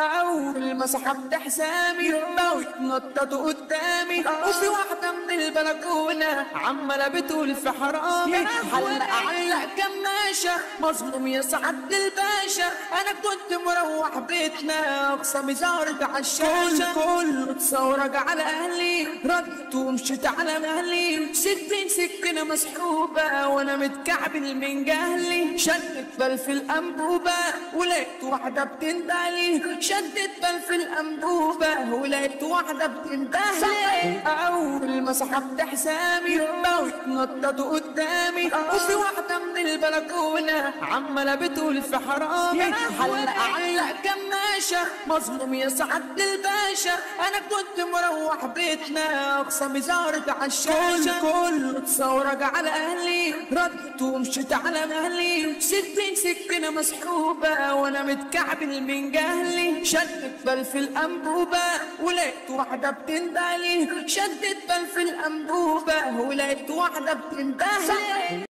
أول ما سحبت حسامي بقوا يتنططوا قدامي، وفي واحدة من البلكونة عمالة بتقول في حرامي، علق كماشة مظلوم يا سعد الباشا. أنا كنت مروح بيتنا أقسم زارت عالشاشة، كله تصورج على أهلي، ردت ومشيت على مهلي، 60 سكينة مسحوبة وأنا متكعبل من جهلي. شدت بل في الأنبوبة ولقيت واحدة بتندهلي، شدت بل في الأنبوبة ولقيت واحدة بتندهلي. أول ما سحبت حسامي بقوا يتنططوا قدامي، وفي واحدة من البلكونة عمالة بتقول في حرامي، علق كماشة مظلوم يا سعد الباشا. أنا كنت مروح بيتنا أقسم زارت عالشاشة، كله تصورج على أهلي، ردت ومشيت على مهلي، 60 سكينة مسحوبة وأنا متكعبل من جهلي. شدت بل في الأنبوبة ولقيت واحدة بتندهلي، شدت بل في الأنبوبة ولقيت واحدة بتندهلي.